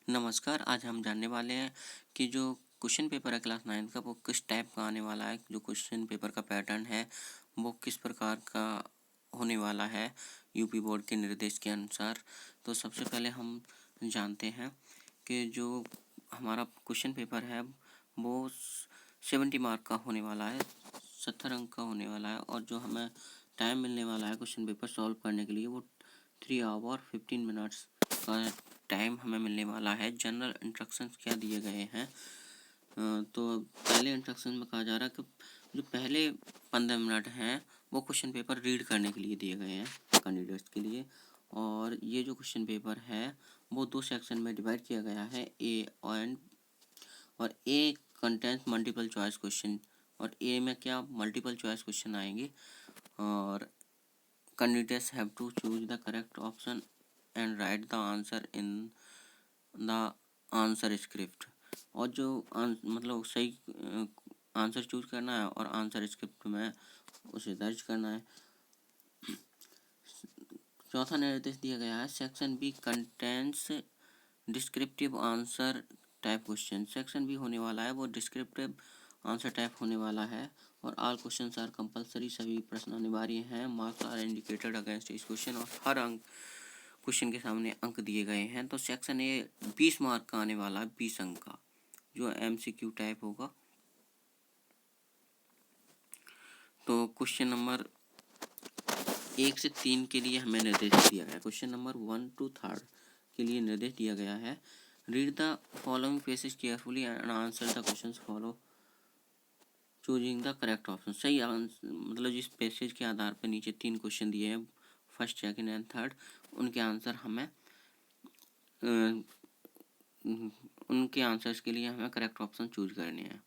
नमस्कार। आज हम जानने वाले हैं कि जो क्वेश्चन पेपर है क्लास 9 का वो किस टाइप का आने वाला है। जो क्वेश्चन पेपर का पैटर्न है वो किस प्रकार का होने वाला है यूपी बोर्ड के निर्देश के अनुसार। तो सबसे पहले हम जानते हैं कि जो हमारा क्वेश्चन पेपर है वो 70 मार्क का होने वाला है, 70 अंक का होने वाला है। और जो हमें टाइम मिलने वाला है क्वेश्चन पेपर सॉल्व करने के लिए वो 3 आवर 15 मिनट्स का टाइम हमें मिलने वाला है। जनरल इंस्ट्रक्शंस क्या दिए गए हैं, तो पहले इंस्ट्रक्शन में कहा जा रहा है कि जो पहले 15 मिनट हैं वो क्वेश्चन पेपर रीड करने के लिए दिए गए हैं कैंडिडेट्स के लिए। और ये जो क्वेश्चन पेपर है वो 2 सेक्शन में डिवाइड किया गया है, A contains multiple choice question. और ए में क्या मल्टीपल चॉइस क्वेश्चन आएंगे और candidates have to choose the correct option and write the answer in the answer script. और जो मतलब सही आंसर चूज करना है और आंसर स्क्रिप्ट में उसे दर्ज करना है। चौथा निर्देश दिया गया है, section B contents descriptive answer type question. Section B होने वाला है वो डिस्क्रिप्टिव आंसर टाइप होने वाला है। और ऑल क्वेश्चन आर कंपलसरी, सभी प्रश्न अनिवार्य हैं। मार्क्स आर इंडिकेटेड अगेंस्ट इस क्वेश्चन और हर अंक क्वेश्चन के सामने अंक दिए गए हैं। तो सेक्शन ए 20 मार्क का आने वाला है, 20 अंक का, जो MCQ टाइप होगा। तो क्वेश्चन नंबर 1 से 3 के लिए हमें निर्देश दिया गया है। क्वेश्चन नंबर 1 to 3 के लिए निर्देश दिया गया है, read the following passage carefully and answer the questions follow choosing the correct option. सही मतलब जिस पैसेज के आधार पर नीचे 3 क्वेश्चन दिए हैं, फर्स्ट सेकंड एंड थर्ड, उनके आंसर हमें उनके आंसर्स के लिए हमें करेक्ट ऑप्शन चूज करने हैं।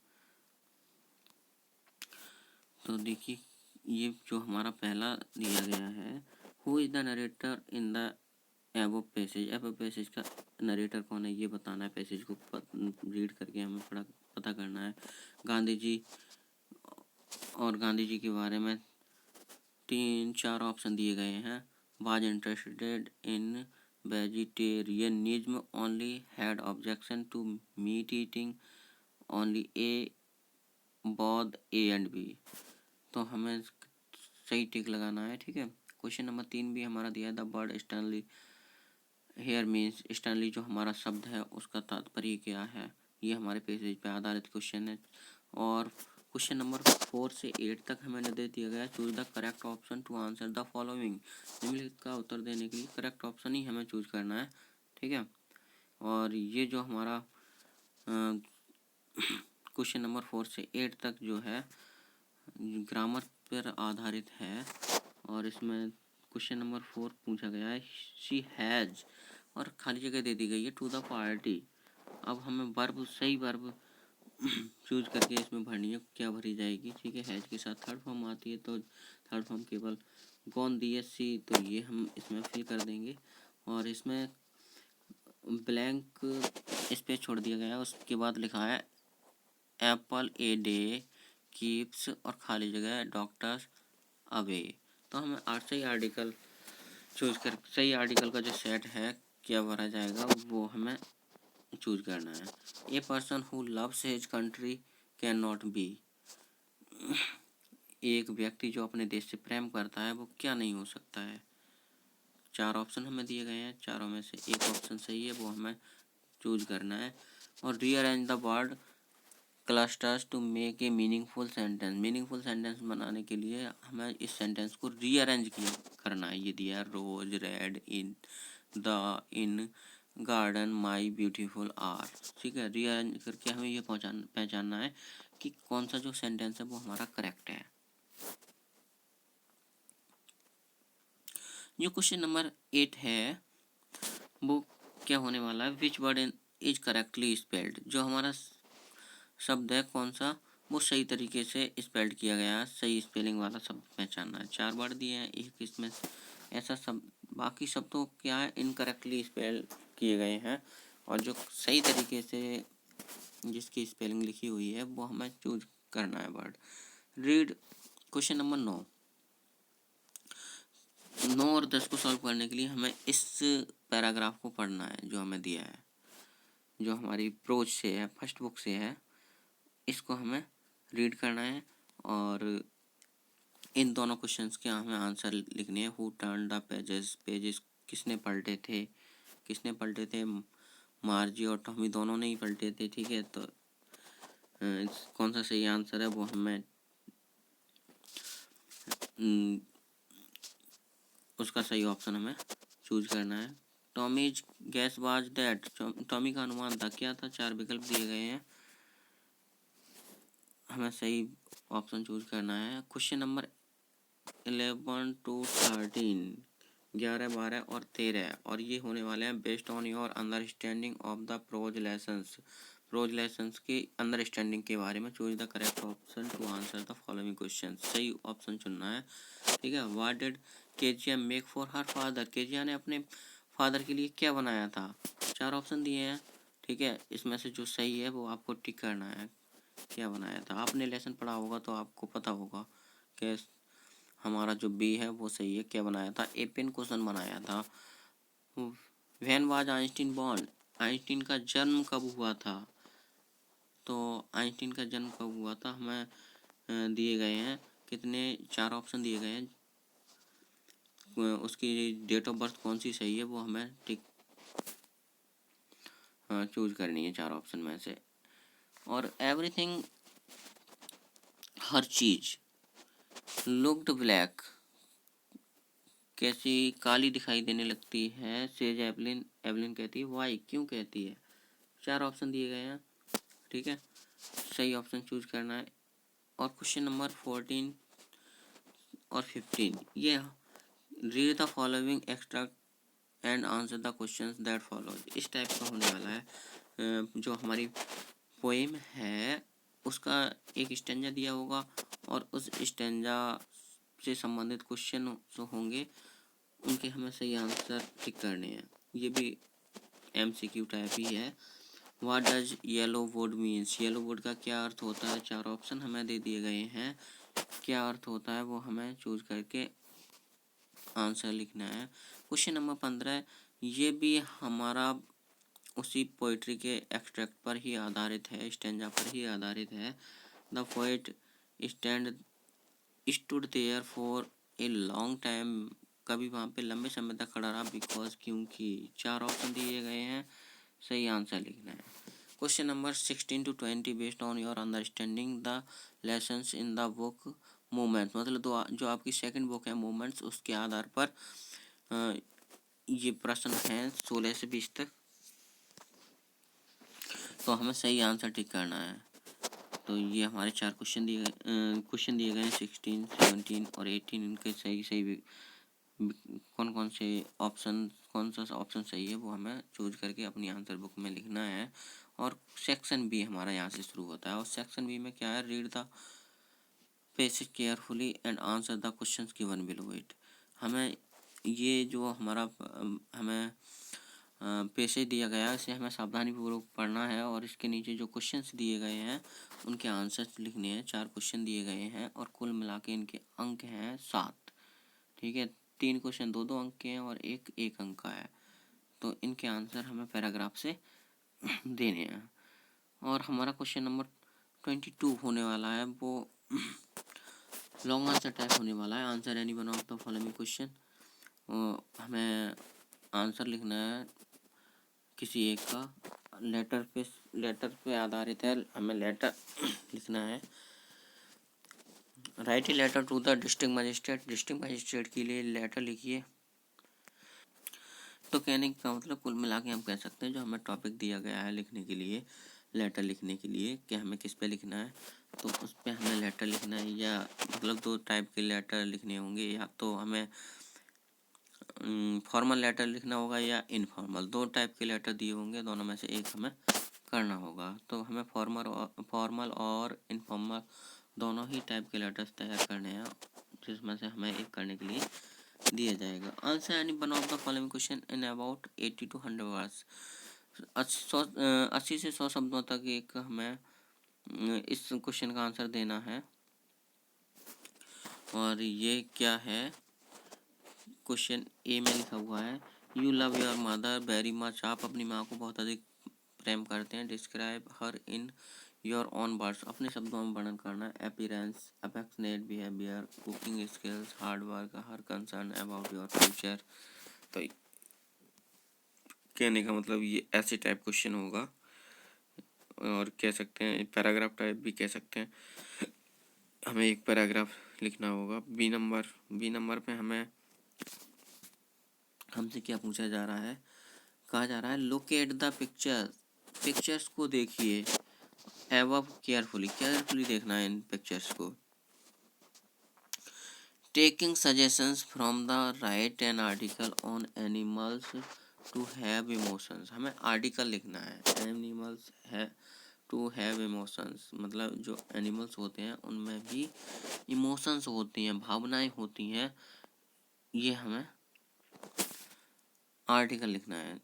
तो देखिए ये जो हमारा पहला दिया गया है, who is the narrator in the above passage. Above passage का नरेटर कौन है ये बताना है, पैसेज को रीड करके हमें पता करना है। गांधी जी, और गांधी जी के बारे में 3-4 ऑप्शन दिए गए हैं। Was interested in vegetarianism, only had objection to meat eating, only A, both A and B. तो हमें सही टिक लगाना है, ठीक है। क्वेश्चन नंबर 3 भी हमारा दिया है, the word Stanley here means. Stanley जो हमारा शब्द है उसका तात्पर्य क्या है, ये हमारे पेज पे आधारित क्वेश्चन है। और क्वेश्चन नंबर 4 से 8 तक हमें निर्देश दिया गया है, choose the correct option to answer the following. निम्नलिखित का उत्तर देने के लिए करेक्ट ऑप्शन ही हमें चूज करना है, ठीक है। और ये जो हमारा क्वेश्चन नंबर 4 से 8 तक जो है ग्रामर पर आधारित है। और इसमें क्वेश्चन नंबर 4 पूछा गया है, शी हैज़, और खाली जगह दे दी गई है टू द पार्टी। अब हमें वर्ब, सही वर्ब चूज करके इसमें भरनी है, क्या भरी जाएगी, ठीक है। हैज़ के साथ थर्ड फॉर्म आती है तो थर्ड फॉर्म केवल गॉन दी है सी, तो ये हम इसमें फिल कर देंगे। और इसमें ब्लैंक स्पेस छोड़ दिया गया है, उसके बाद लिखा है एप्पल ए डे कीप्स, और खाली जगह है डॉक्टर्स अवे। तो हमें सही आर्टिकल चूज कर, सही आर्टिकल का जो सेट है क्या भरा जाएगा वो हमें चूज करना है। A person who loves his country can not be. एक व्यक्ति जो अपने देश से प्रेम करता है वो क्या नहीं हो सकता है। 4 ऑप्शन हमें दिए गए हैं, चारों में से एक ऑप्शन सही है, वो हमें चूज करना है। और rearrange the word clusters to make a meaningful sentence. Meaningful sentence बनाने के लिए हमें इस सेंटेंस को रीअरेंज करना है। ये दिया है, rose red in the in garden my beautiful are, ठीक है। रीअरेंज करके हमें ये पहचानना है कि कौन सा जो सेंटेंस है वो हमारा करेक्ट है। जो क्वेश्चन नंबर 8 है वो क्या होने वाला है, which word is correctly spelled. जो हमारा शब्द है कौन सा वो सही तरीके से स्पेल्ड किया गया है, सही स्पेलिंग वाला शब्द पहचानना है। 4 वर्ड दिए हैं, एक इसमें ऐसा सब, बाकी शब्दों क्या है इनकरेक्टली स्पेल किए गए हैं। और जो सही तरीके से जिसकी स्पेलिंग लिखी हुई है वो हमें चूज करना है वर्ड। रीड क्वेश्चन नंबर 9 और 10 को सॉल्व करने के लिए हमें इस पैराग्राफ को पढ़ना है जो हमें दिया है। जो हमारी प्रोज से है, फर्स्ट बुक से है, इसको हमें रीड करना है और इन दोनों क्वेश्चंस के हमें आंसर लिखने हैं। Who turn the pages, pages किसने पलटे थे, मार्जी और टॉमी दोनों ने ही पलटे थे। ठीक है, तो कौन सा सही आंसर है वो हमें उसका सही ऑप्शन हमें चूज करना है। Tommy's gas was that, Tommy का अनुमान था, क्या था, 4 विकल्प दिए गए हैं, हमें सही ऑप्शन चूज करना है। क्वेश्चन नंबर 11 to 13, 11, 12 और 13, और ये होने वाले हैं based on your understanding of the prose lessons के अंडरस्टैंडिंग के बारे में। Choose the correct option to answer the following question, सही ऑप्शन चुनना है। ठीक है, what did Kezia make for her father, Kezia ने अपने फादर के लिए क्या बनाया था, 4 ऑप्शन दिए हैं। ठीक है, इसमें से जो सही है वो आपको टिक करना है, क्या बनाया था। आपने लेसन पढ़ा होगा तो आपको पता होगा कि हमारा जो बी है वो सही है, क्या बनाया था, ए पेन क्वेश्चन बनाया था। When was Einstein born, Einstein का जन्म कब हुआ था, तो आइंस्टीन का जन्म कब हुआ था हमें दिए गए हैं कितने, 4 ऑप्शन दिए गए हैं। उसकी डेट ऑफ बर्थ कौन सी सही है वो हमें टिक चूज करनी है 4 ऑप्शन में से। और एवरीथिंग, हर चीज, लुक्ड ब्लैक, कैसी काली दिखाई देने लगती है, सेज एवलिन, एवलिन कहती है वाई, क्यों कहती है। 4 ऑप्शन दिए गए हैं। ठीक है, सही ऑप्शन चूज करना है। और क्वेश्चन नंबर 14 और 15, ये read the following extract and answer the questions that follow, इस टाइप का होने वाला है। जो हमारी पोएम है उसका एक स्टेंजा दिया होगा और उस स्टेंजा से संबंधित क्वेश्चन जो होंगे उनके हमें सही आंसर टिक करने हैं। ये भी MCQ टाइप ही है। What does yellow would means, yellow would का क्या अर्थ होता है, 4 ऑप्शन हमें दे दिए गए हैं, क्या अर्थ होता है वो हमें चूज करके आंसर लिखना है। क्वेश्चन नंबर 15, ये भी हमारा उसी पोइट्री के एक्सट्रैक्ट पर ही आधारित है, स्टेंजा पर ही आधारित है। The poet stood there for a long time, कभी वहाँ पे लंबे समय तक खड़ा रहा, बिकॉज, क्योंकि। 4 ऑप्शन दिए गए हैं, सही आंसर लिखना है। Question number 16 to 20, based on your understanding the lessons in the book movements, मतलब जो आपकी सेकंड बुक है मूवमेंट्स, उसके आधार पर ये प्रश्न हैं 16 से 20 तक, तो हमें सही आंसर टिक करना है। तो ये हमारे 4 क्वेश्चन दिए गए हैं 16, 17 और 18, इनके सही कौन सा ऑप्शन सही है वो हमें चूज करके अपनी आंसर बुक में लिखना है। और सेक्शन बी हमारा यहाँ से शुरू होता है, और सेक्शन बी में क्या है, read the passage carefully and answer the questions given below it. हमें ये जो हमारा हमें पैसेज दिया गया है इसे हमें सावधानीपूर्वक पढ़ना है, और इसके नीचे जो क्वेश्चंस दिए गए हैं उनके आंसर्स लिखने हैं। 4 क्वेश्चन दिए गए हैं और कुल मिला के इनके अंक हैं 7। ठीक है, 3 क्वेश्चन 2-2 अंक के हैं और एक 1 अंक का है, तो इनके आंसर हमें पैराग्राफ से देने हैं। और हमारा क्वेश्चन नंबर 22 होने वाला है, वो लॉन्ग आंसर टाइप होने वाला है। Answer any one of the following question, हमें आंसर लिखना है किसी एक का, लेटर पे आधारित है, हमें लेटर लिखना है। Write a letter to the district magistrate के लिए लेटर लिखिए। तो कहने का मतलब कुल मिला के हम कह सकते हैं जो हमें टॉपिक दिया गया है लिखने के लिए, लेटर लिखने के लिए, कि हमें किस पे लिखना है, तो उस पे हमें लेटर लिखना है। या मतलब 2 टाइप के लेटर लिखने होंगे, या तो हमें फॉर्मल लेटर लिखना होगा या इनफॉर्मल, 2 टाइप के लेटर दिए होंगे, दोनों में से एक हमें करना होगा। तो हमें फॉर्मल और इनफॉर्मल दोनों ही टाइप के लेटर्स तैयार करने हैं, जिसमें से हमें एक करने के लिए दिया जाएगा। Answer any one of the following question in about 80 to 100 words, 80 से 100 शब्दों तक एक हमें इस क्वेश्चन का आंसर देना है। और ये क्या है, क्वेश्चन ए में लिखा हुआ है, you love your mother very much, आप अपनी माँ को बहुत अधिक प्रेम करते हैं। Describe her in your own words, अपने शब्दों में वर्णन करना है। Appearance, affectionate behaviour, cooking skills, hard work, her concern about your future. तो कहने का मतलब ये ऐसे टाइप क्वेश्चन होगा, और कह सकते हैं पैराग्राफ टाइप भी कह सकते हैं। हमें एक पैराग्राफ लिखना होगा। बी नंबर पे हमसे क्या पूछा जा रहा है, कहा जा रहा है लोकेट द पिक्चर्स को देखिए, एवब केयरफुली देखना है इन पिक्चर्स को। Taking suggestions from the write an article on animals to have emotions, हमें आर्टिकल लिखना है। एनिमल्स है टू हैव इमोशंस, मतलब जो एनिमल्स होते हैं उनमें भी इमोशंस होती हैं, भावनाएं होती हैं। ये हमें आर्टिकल लिखना है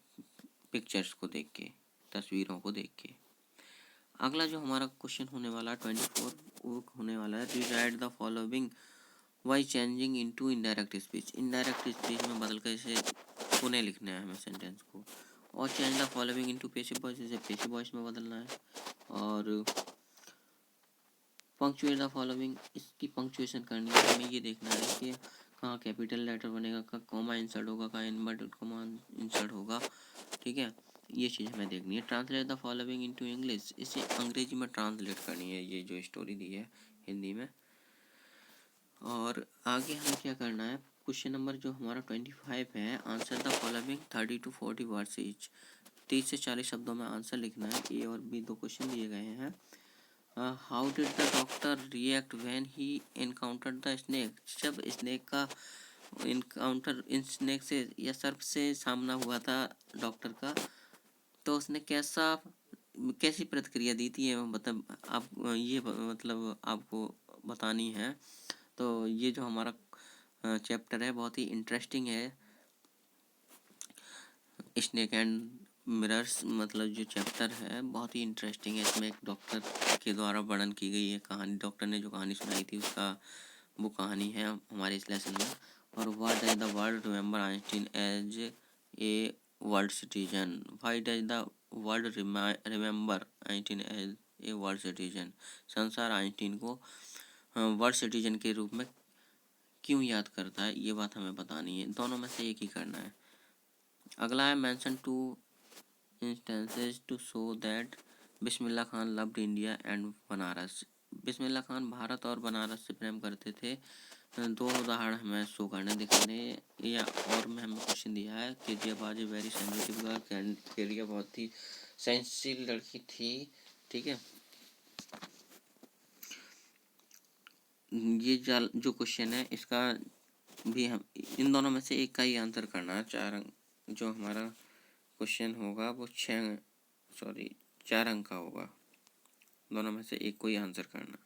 पिक्चर्स को देख के, तस्वीरों को देख के। अगला जो हमारा क्वेश्चन होने वाला है 24, वो होने वाला है rewrite the following Y changing into indirect speech. Indirect speech में बदल कर इसे पुनः लिखना है हमें सेंटेंस को। और change the following into passive voice, इसे पैसिव वॉइस में बदलना है। और पंक्चुएट द फॉलोइंग, इसकी पंक्चुएशन करनी है। हमें ये देखना है कि कहाँ कैपिटल लेटर बनेगा, कहाँ कॉमा इंसर्ट होगा, कहाँ इन्वर्टेड कॉमा इंसर्ट होगा। ठीक है, ये चीज़ हमें देखनी है। Translate the following into English, इसे अंग्रेजी में ट्रांसलेट करनी है, ये जो स्टोरी दी है हिंदी में। और आगे हमें क्या करना है, क्वेश्चन नंबर जो हमारा 25 है, answer the following 30 to 40 words each, 30 से 40 शब्दों में आंसर लिखना है। ए और बी दो क्वेश्चन दिए गए हैं। How did the doctor react when he encountered the snake, जब स्नेक का इनकाउंटर, इन स्नेक से या सर्प से सामना हुआ था डॉक्टर का, तो उसने कैसी प्रतिक्रिया दी थी, मतलब आप ये मतलब आपको बतानी है। तो ये जो हमारा चैप्टर है बहुत ही इंटरेस्टिंग है। स्नेक एंड मिरर्स मतलब जो चैप्टर है बहुत ही इंटरेस्टिंग है। इसमें एक डॉक्टर के द्वारा वर्णन की गई है कहानी, डॉक्टर ने जो कहानी सुनाई थी उसका वो कहानी है हमारे इस लेसन में। और what does the world remember Einstein as a world citizen, why does the world remember Einstein as a world citizen, संसार आइंस्टीन को वर्ल्ड सिटीजन के रूप में क्यों याद करता है, ये बात हमें बतानी है। दोनों में से एक ही करना है। अगला है mention two instances to show that Bismillah Khan loved India and Banaras. Bismillah Khan Bharat और बनारस से प्रेम करते थे। दो उदाहरण हमें शो करने दिखाने, या और में हमें क्वेश्चन दिया है कि केजियाबाज वेरी सेंसिटिव गर्ल, केरिया बहुत ही सेंसिटिव लड़की थी। ठीक है, ये जो क्वेश्चन है इसका भी हम इन दोनों में से एक का ही आंसर करना है। 4 अंक जो हमारा क्वेश्चन होगा वो 4 अंक का होगा। दोनों में से एक को ही आंसर करना।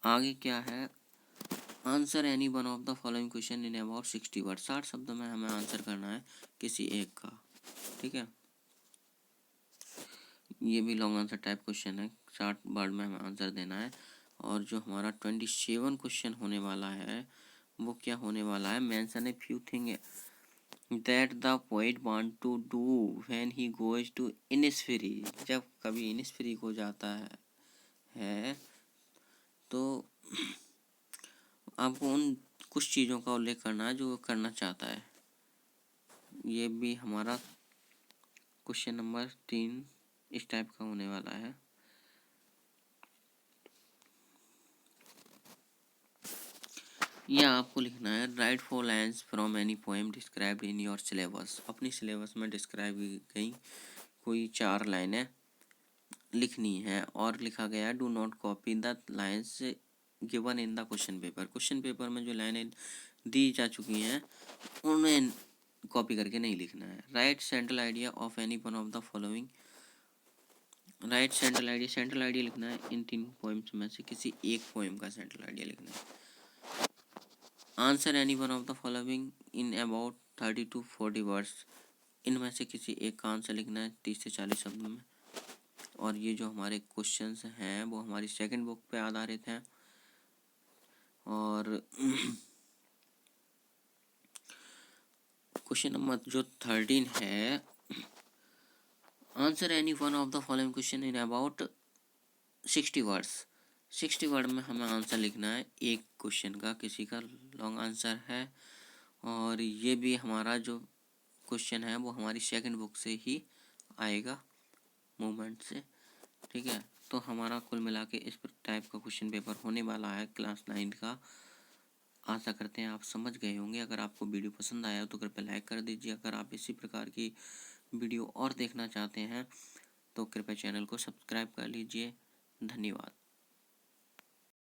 आगे क्या है, answer any one of the following question in about 60 word, 60 शब्दों में हमें आंसर करना है किसी एक का। ठीक है, ये भी लॉन्ग आंसर टाइप क्वेश्चन है, 60 वर्ड में हमें आंसर देना है। और जो हमारा 27 क्वेश्चन होने वाला है वो क्या होने वाला है, mention a few thing that the poet want to do when he goes to Innisfree, जब कभी इनिसफिरी को जाता है तो आपको उन कुछ चीज़ों का उल्लेख करना है जो वो करना चाहता है। ये भी हमारा क्वेश्चन नंबर 3 इस टाइप का होने वाला है। यह आपको लिखना है right 4 lines from any poem described in your syllabus, अपनी सिलेबस में डिस्क्राइब की गई कोई 4 लाइनें लिखनी है। और लिखा गया है do not copy the lines given in the question paper, question paper में जो लाइनें दी जा चुकी हैं उन्हें कॉपी करके नहीं लिखना है। Right central idea of any one of the following, right central idea लिखना है इन 3 पोएम्स में से किसी एक पोएम का सेंट्रल आइडिया लिखना है। Answer any one of the following in about 30 to 40 words, इनमें से किसी एक का आंसर लिखना है 30 से 40 शब्दों में। और ये जो हमारे क्वेश्चंस हैं वो हमारी सेकंड बुक पे आधारित हैं। और क्वेश्चन नंबर जो 13 है, answer any one of the following question in about 60 words. 60 word में हमें आंसर लिखना है एक क्वेश्चन का, किसी का लॉन्ग आंसर है। और ये भी हमारा जो क्वेश्चन है वो हमारी सेकंड बुक से ही आएगा, मूवमेंट से। ठीक है, तो हमारा कुल मिला के इस टाइप का क्वेश्चन पेपर होने वाला है क्लास 9 का। आशा करते हैं आप समझ गए होंगे। अगर आपको वीडियो पसंद आया हो तो कृपया लाइक कर दीजिए। अगर आप इसी प्रकार की वीडियो और देखना चाहते हैं तो कृपया चैनल को सब्सक्राइब कर लीजिए। धन्यवाद।